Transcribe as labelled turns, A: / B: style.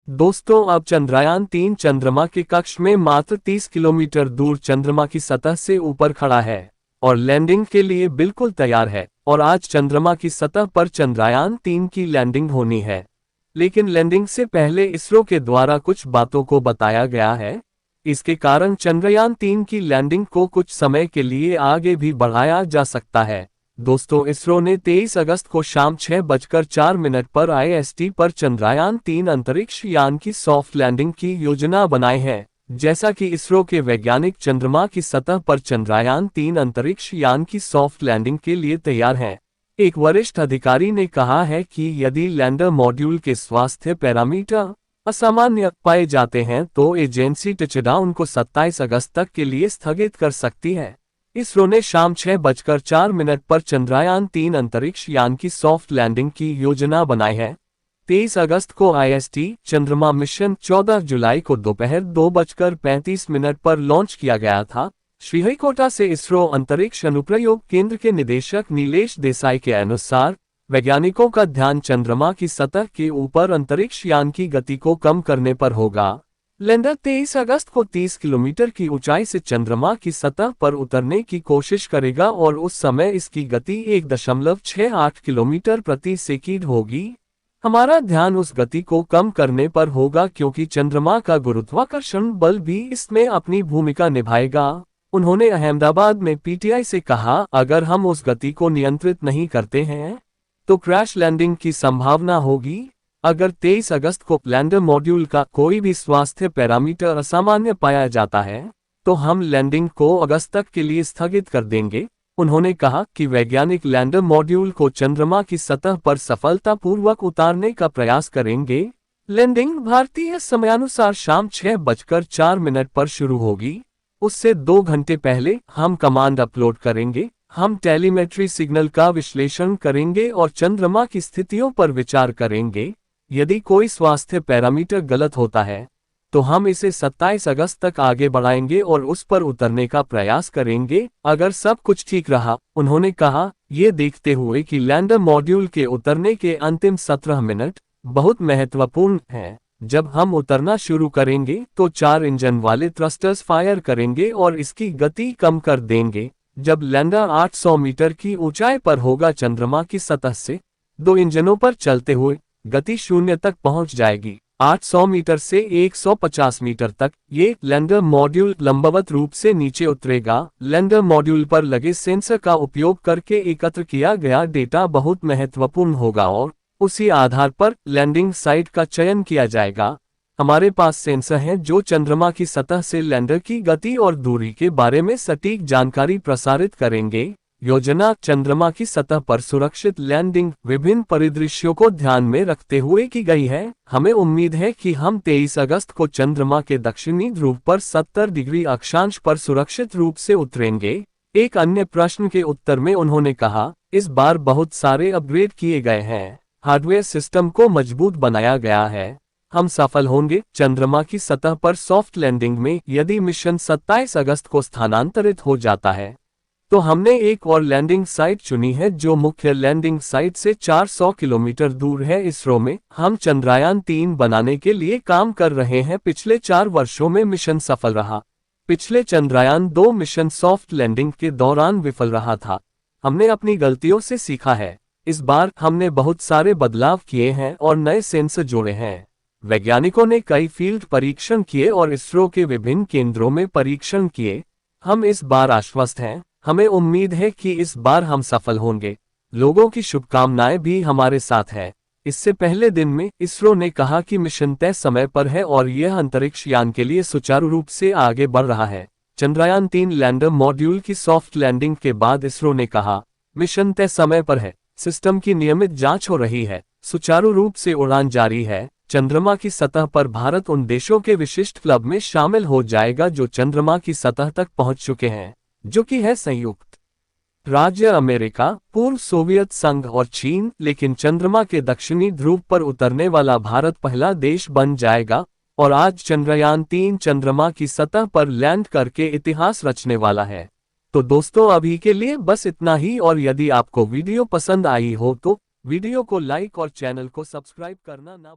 A: दोस्तों, अब चंद्रयान-3 चंद्रमा के कक्ष में मात्र 30 किलोमीटर दूर चंद्रमा की सतह से ऊपर खड़ा है और लैंडिंग के लिए बिल्कुल तैयार है। और आज चंद्रमा की सतह पर चंद्रयान-3 की लैंडिंग होनी है। लेकिन लैंडिंग से पहले इसरो के द्वारा कुछ बातों को बताया गया है। इसके कारण चंद्रयान-3 की लैंडिंग को कुछ समय के लिए आगे भी बढ़ाया जा सकता है। दोस्तों, इसरो ने 23 अगस्त को शाम 6:04 पर IST पर चंद्रयान-3 अंतरिक्ष यान की सॉफ्ट लैंडिंग की योजना बनाई है। जैसा कि इसरो के वैज्ञानिक चंद्रमा की सतह पर चंद्रयान-3 अंतरिक्ष यान की सॉफ्ट लैंडिंग के लिए तैयार हैं। एक वरिष्ठ अधिकारी ने कहा है कि यदि लैंडर मॉड्यूल के स्वास्थ्य पैरामीटर असामान्य पाए जाते हैं तो एजेंसी टचडाउन को 27 अगस्त तक के लिए स्थगित कर सकती है। इसरो ने शाम 6:04 पर चंद्रयान-3 अंतरिक्ष यान की सॉफ्ट लैंडिंग की योजना बनाई है। 23 अगस्त को IST चंद्रमा मिशन 14 जुलाई को दोपहर 2:35 पर लॉन्च किया गया था। श्रीहरिकोटा से इसरो अंतरिक्ष अनुप्रयोग केंद्र के निदेशक नीलेश देसाई के अनुसार वैज्ञानिकों का ध्यान चंद्रमा की सतह के ऊपर अंतरिक्ष यान की गति को कम करने पर होगा। लैंडर 23 अगस्त को 30 किलोमीटर की ऊंचाई से चंद्रमा की सतह पर उतरने की कोशिश करेगा और उस समय इसकी गति 1.68 किलोमीटर प्रति सेकंड होगी। हमारा ध्यान उस गति को कम करने पर होगा क्योंकि चंद्रमा का गुरुत्वाकर्षण बल भी इसमें अपनी भूमिका निभाएगा। उन्होंने अहमदाबाद में PTI से कहा, अगर हम उस गति को नियंत्रित नहीं करते हैं तो क्रैश लैंडिंग की संभावना होगी। अगर 23 अगस्त को लैंडर मॉड्यूल का कोई भी स्वास्थ्य पैरामीटर असामान्य पाया जाता है तो हम लैंडिंग को अगस्त तक के लिए स्थगित कर देंगे। उन्होंने कहा कि वैज्ञानिक लैंडर मॉड्यूल को चंद्रमा की सतह पर सफलतापूर्वक उतारने का प्रयास करेंगे। लैंडिंग भारतीय समयानुसार शाम 6:04 पर शुरू होगी। उससे 2 घंटे पहले हम कमांड अपलोड करेंगे। हम टेलीमेट्री सिग्नल का विश्लेषण करेंगे और चंद्रमा की स्थितियों पर विचार करेंगे। यदि कोई स्वास्थ्य पैरामीटर गलत होता है तो हम इसे 27 अगस्त तक आगे बढ़ाएंगे और उस पर उतरने का प्रयास करेंगे। अगर सब कुछ ठीक रहा, उन्होंने कहा, ये देखते हुए कि लैंडर मॉड्यूल के उतरने के अंतिम 17 मिनट बहुत महत्वपूर्ण हैं। जब हम उतरना शुरू करेंगे तो 4 इंजन वाले थ्रस्टर्स फायर करेंगे और इसकी गति कम कर देंगे। जब लैंडर 800 मीटर की ऊंचाई पर होगा चंद्रमा की सतह से 2 इंजनों पर चलते हुए गति 0 तक पहुंच जाएगी। 800 मीटर से 150 मीटर तक ये लैंडर मॉड्यूल लंबवत रूप से नीचे उतरेगा। लैंडर मॉड्यूल पर लगे सेंसर का उपयोग करके एकत्र किया गया डेटा बहुत महत्वपूर्ण होगा और उसी आधार पर लैंडिंग साइट का चयन किया जाएगा। हमारे पास सेंसर हैं जो चंद्रमा की सतह से लैंडर की गति और दूरी के बारे में सटीक जानकारी प्रसारित करेंगे। योजना चंद्रमा की सतह पर सुरक्षित लैंडिंग विभिन्न परिदृश्यों को ध्यान में रखते हुए की गई है। हमें उम्मीद है कि हम 23 अगस्त को चंद्रमा के दक्षिणी ध्रुव पर 70 डिग्री अक्षांश पर सुरक्षित रूप से उतरेंगे। एक अन्य प्रश्न के उत्तर में उन्होंने कहा, इस बार बहुत सारे अपग्रेड किए गए हैं। हार्डवेयर सिस्टम को मजबूत बनाया गया है। हम सफल होंगे चंद्रमा की सतह पर सॉफ्ट लैंडिंग में। यदि मिशन 27 अगस्त को स्थानांतरित हो जाता है तो हमने एक और लैंडिंग साइट चुनी है जो मुख्य लैंडिंग साइट से 400 किलोमीटर दूर है। इसरो में हम चंद्रयान-3 बनाने के लिए काम कर रहे हैं। पिछले 4 वर्षों में मिशन सफल रहा। पिछले चंद्रयान-2 मिशन सॉफ्ट लैंडिंग के दौरान विफल रहा था। हमने अपनी गलतियों से सीखा है। इस बार हमने बहुत सारे बदलाव किए हैं और नए सेंसर जोड़े हैं। वैज्ञानिकों ने कई फील्ड परीक्षण किए और इसरो के विभिन्न केंद्रों में परीक्षण किए। हम इस बार आश्वस्त हैं। हमें उम्मीद है कि इस बार हम सफल होंगे। लोगों की शुभकामनाएं भी हमारे साथ है। इससे पहले दिन में इसरो ने कहा कि मिशन तय समय पर है और यह अंतरिक्ष यान के लिए सुचारू रूप से आगे बढ़ रहा है। चंद्रयान-3 लैंडर मॉड्यूल की सॉफ्ट लैंडिंग के बाद इसरो ने कहा, मिशन तय समय पर है। सिस्टम की नियमित जांच हो रही है। सुचारू रूप से उड़ान जारी है। चंद्रमा की सतह पर भारत उन देशों के विशिष्ट क्लब में शामिल हो जाएगा जो चंद्रमा की सतह तक पहुंच चुके हैं, जो कि है संयुक्त राज्य अमेरिका, पूर्व सोवियत संघ और चीन। लेकिन चंद्रमा के दक्षिणी ध्रुव पर उतरने वाला भारत पहला देश बन जाएगा और आज चंद्रयान-3 चंद्रमा की सतह पर लैंड करके इतिहास रचने वाला है। तो दोस्तों, अभी के लिए बस इतना ही। और यदि आपको वीडियो पसंद आई हो तो वीडियो को लाइक और चैनल को सब्सक्राइब करना ना भूलें।